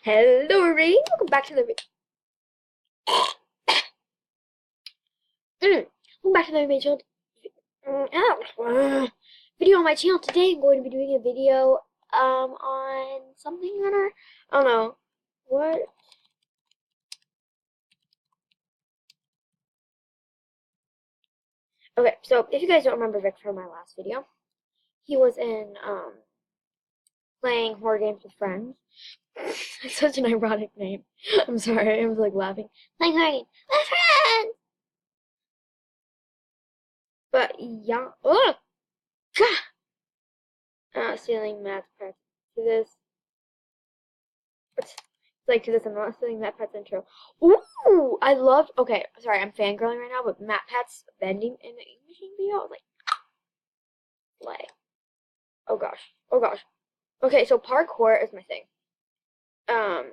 Hello, everybody. Welcome back to the welcome back to the video on my channel. Today, I'm going to be doing a video on something that I don't know what. Okay, so if you guys don't remember Vic from my last video, he was in playing horror games with friends. It's such an ironic name. I'm sorry, I was like laughing. Playing horror games with friends. But yeah, oh god, stealing math practice to this. It's like to this. I'm not stealing Matt Pat's intro. Ooh, I loved. Okay, sorry, I'm fangirling right now, but Matt Pat's bending in the English video, I was like, oh gosh, oh gosh. Okay, so parkour is my thing. Um,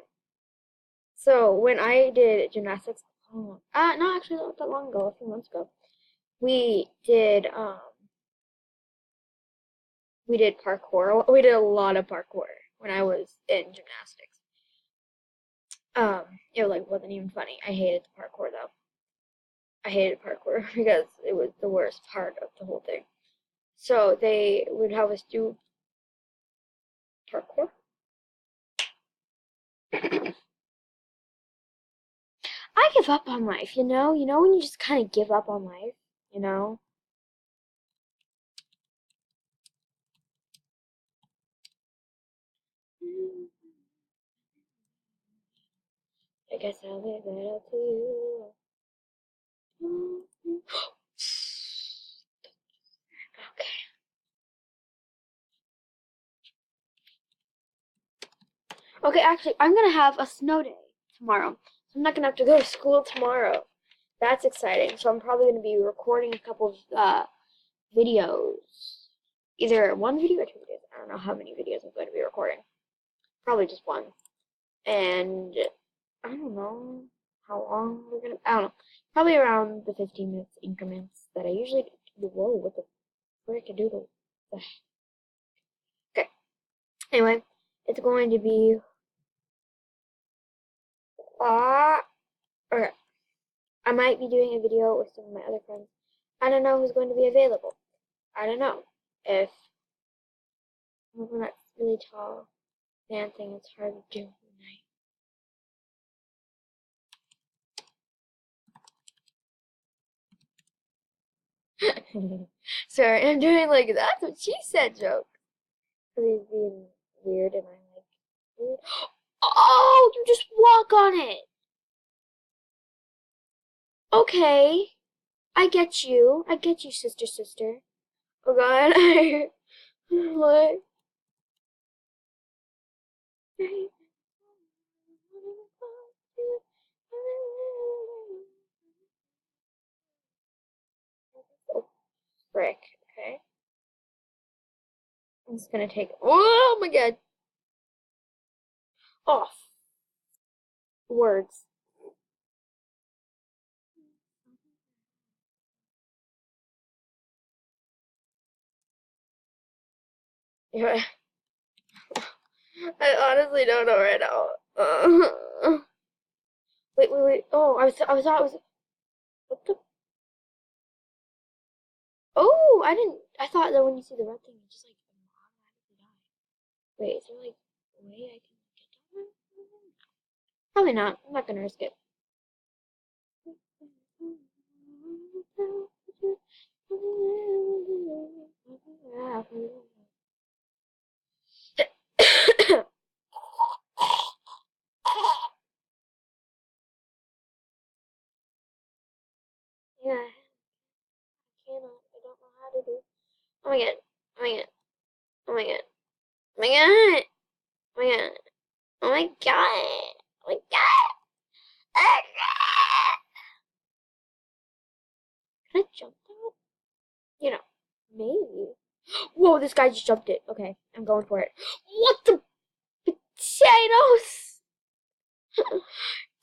so when I did gymnastics, no, actually not that long ago, a few months ago, we did we did parkour. We did a lot of parkour when I was in gymnastics. It like wasn't even funny. I hated the parkour though. I hated parkour because it was the worst part of the whole thing. So they would have us do parkour. I give up on life, you know? You know when you just kind of give up on life, you know? I guess I'll leave it up to you. Okay. Okay, actually, I'm gonna have a snow day tomorrow. So I'm not gonna have to go to school tomorrow. That's exciting. So I'm probably gonna be recording a couple of videos. Either one video or two videos. I don't know how many videos I'm going to be recording. Probably just one. And I don't know how long we're gonna. I don't know. Probably around the 15 minutes increments that I usually do. Whoa, what the frick? I do the. Okay. Anyway, it's going to be. Okay. I might be doing a video with some of my other friends. I don't know who's going to be available. I don't know if when that's really tall dancing, it's hard to do at night. Sorry, I'm doing like that's what she said joke. Because he's being weird and I'm like weird. Oh, you just walk on it. Okay. I get you. I get you, sister, sister. Oh god. What? Oh, frick. Okay. I'm just gonna take. Oh my god. Off. Words. Yeah. I honestly don't know right now. Wait, wait, wait. Oh, I thought it was. What the? Oh, I didn't. I thought that when you see the red thing, it just like automatically die. Wait, is there like a way I can get down there? Probably not. I'm not gonna risk it. Yeah, I cannot. I don't know how to do. Oh my god. Oh my god. Oh my god. Oh my god. Oh my god. Oh my god. Oh my god. Oh my god. Can I jump that? You know, maybe. Whoa, this guy just jumped it. Okay, I'm going for it. What the potatoes?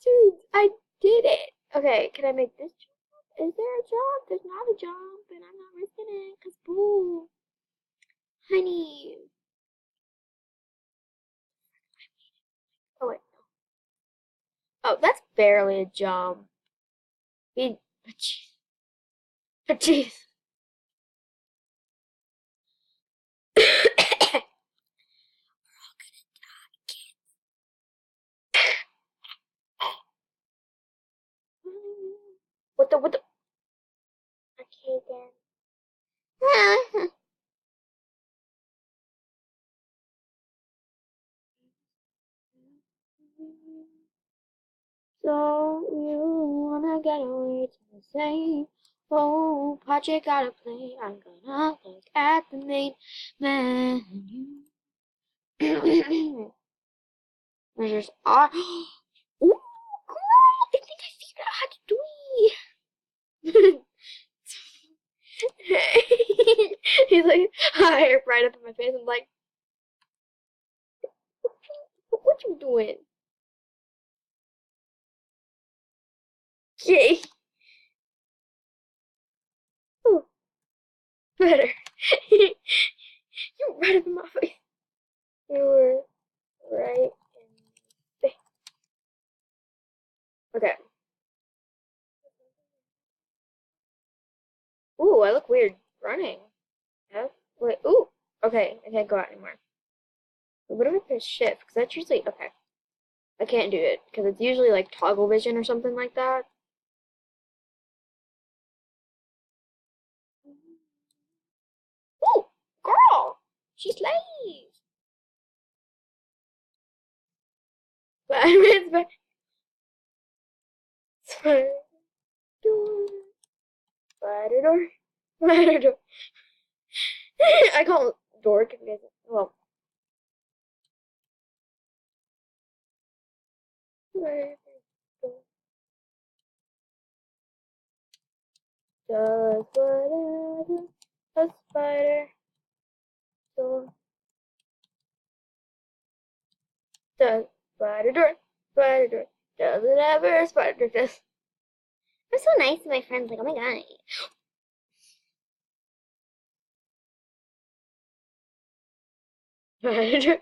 Dude, I did it. Okay, can I make this jump? Is there a jump? There's not a jump, and I'm not risking it, because boo. Honey. Oh, wait. Oh, that's barely a jump. He, jeez. What the? Okay, then. So you wanna get away to the same old part you gotta play. I'm gonna look at the main menu. There's just R. Ooh, girl! I think I figured out how to do it. He's like, hi, right up in my face. I'm like, what you doing? Okay. Oh, better. You were right up in my face. You were right in the face. Okay. Ooh, I look weird running. F? Wait, ooh. Okay, I can't go out anymore. What if I press shift? Because that's usually, okay. I can't do it, because it's usually like toggle vision or something like that. Ooh, girl! She slays! Spider-Man's back. Spider door. Spider door. Spider door. I call it dork because, well, spider door does whatever a spider door does. Spider door. Spider door does whatever a spider door does. I'm so nice to my friends, like, oh my god. Spider.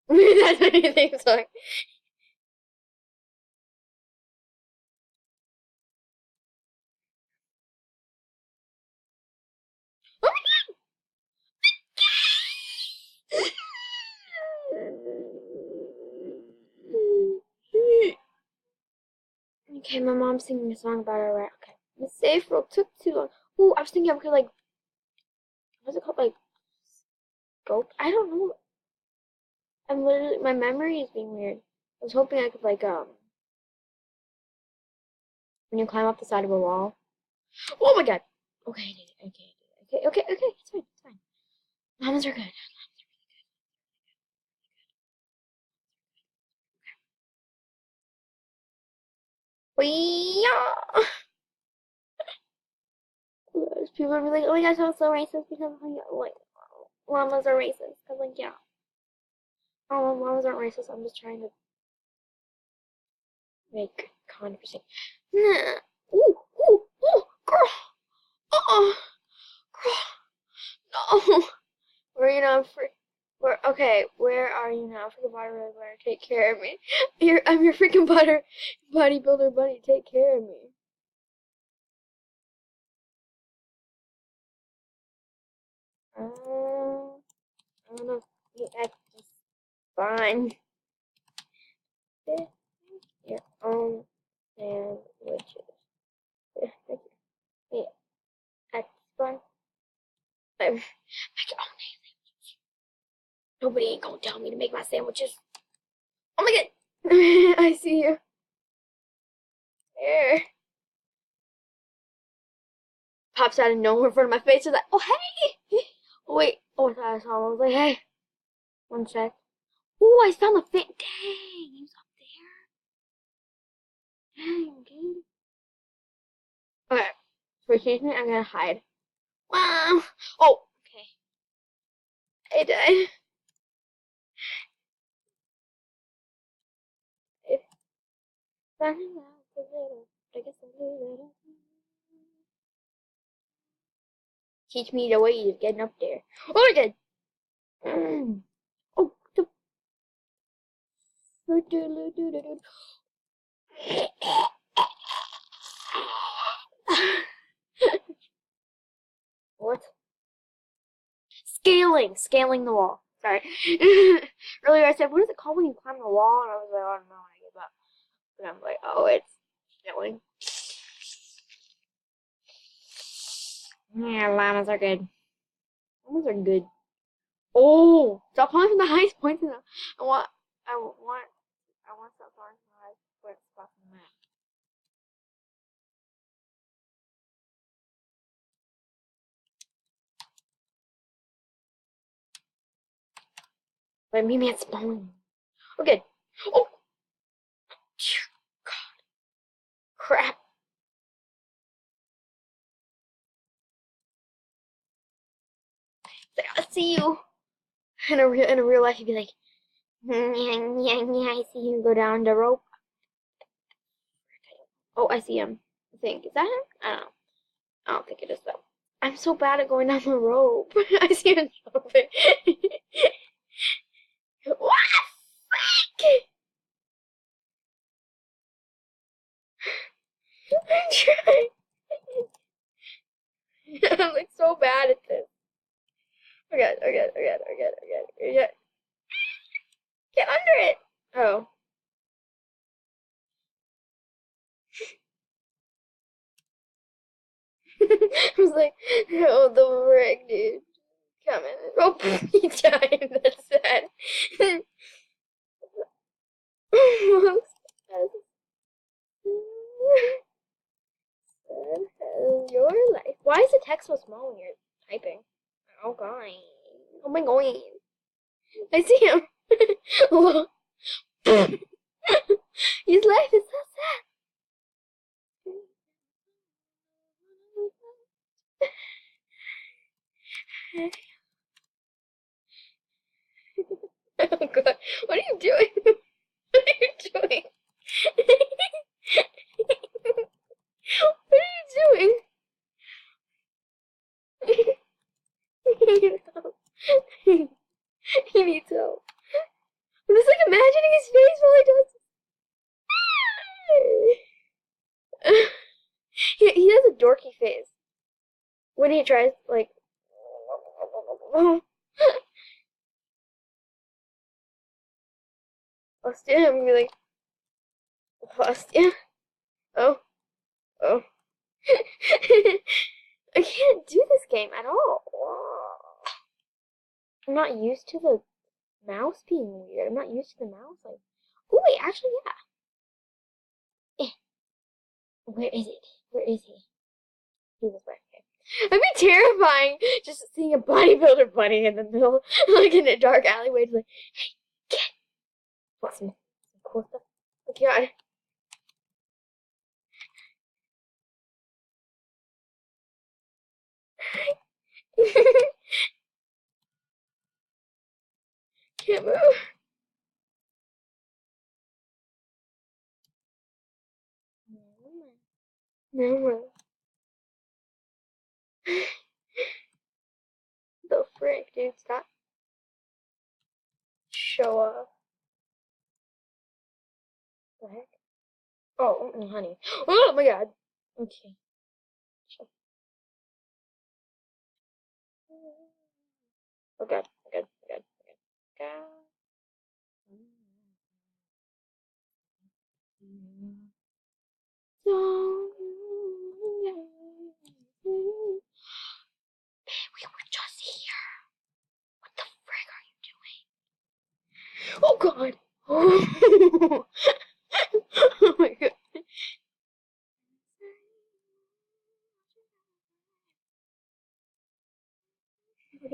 That's anything, sorry. Oh my god! Okay, my mom's singing a song about her, right? Okay. The safe roll took too long. Ooh, I was thinking I could, like, what's it called? Like, scope? I don't know. I'm literally, my memory is being weird. I was hoping I could, like, when you climb up the side of a wall. Oh my god! Okay, I did it. Okay, I did it. Okay, it's fine, it's fine. Mamas are good. Yeah. People are like, oh my gosh, I'm so racist because like llamas are racist. I'm like, yeah. Oh, llamas aren't racist. I'm just trying to make conversation. Nah. Ooh, girl. Oh, girl, no. Where are you now? Where? Okay, where are you now? For the bodybuilder, take care of me. I'm your freaking bodybuilder buddy. Take care of me. I don't know. That's fine. Your own sandwiches. Thank you. Yeah, that's fine. Make your own sandwiches. Nobody ain't gonna tell me to make my sandwiches. Oh my god! I see you. There. Pops out of nowhere in front of my face. Is like, oh hey! Oh wait. Oh, I thought I saw him. I was like, hey. One sec. Oh, I found the fit. Dang, he was up there. Dang, dude. Okay. So excuse me, I'm gonna hide. Wow. Oh, okay. I died. Finding out a little. I guess a little. Teach me the way of getting up there. Oh my god. Oh, What? Scaling the wall. Sorry. Earlier I said, what is it called when you climb the wall? And I was like, oh no, I give up. And I'm like, oh, it's scaling. Yeah, llamas are good. Llamas are good. Oh, stop falling from the highest points in the. I want to stop falling from the highest spots in the map. Wait, maybe it's spawning. Okay. Oh, God, crap. I see you. In a real life, you'd be like, I see you go down the rope. Oh, I see him. I think. Is that him? I don't know. I don't think it is though. I'm so bad at going down the rope. I see him jumping. What? Frick? I'm trying. I'm like so bad at this. Okay. Get under it. Oh. I was like, oh, the frick, dude. Come in. Oh, he died. That's sad. Your life. Why is the text so small when you're typing? Oh, God. Oh, my God. I see him. His life is so sad. Oh, God. What are you doing? What are you doing? What are you doing? He needs help. I'm just like imagining his face while he does. He has a dorky face when he tries like. I'll stand him and be like, yeah. Oh. I can't do this game at all. I'm not used to the mouse being weird. I'm not used to the mouse. Like, oh wait, actually, yeah. Where is it? Where is he? He's this way. Okay. That'd be terrifying. Just seeing a bodybuilder bunny in the middle, like in a dark alleyway. Like, hey, get. Want some cool stuff? Oh God. Can't move. No. The frick, dude, stop. Show off. What the heck? Oh, honey. Oh my God. Okay. Oh God. God. We were just here. What the frick are you doing? Oh God. Oh my God.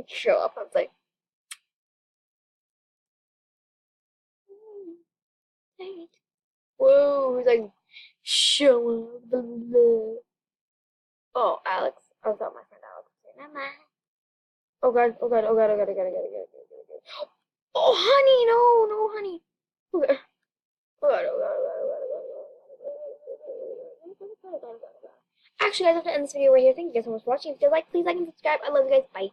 Show up. I was like, whoa. He's like, show up. Blah, blah, blah. Oh, Alex. I thought my friend Alex was saying, Mama. Oh God. Oh, honey. No, honey. Oh God. Actually, guys, I have to end this video right here. Thank you guys so much for watching. If you like, please like and subscribe. I love you guys. Bye.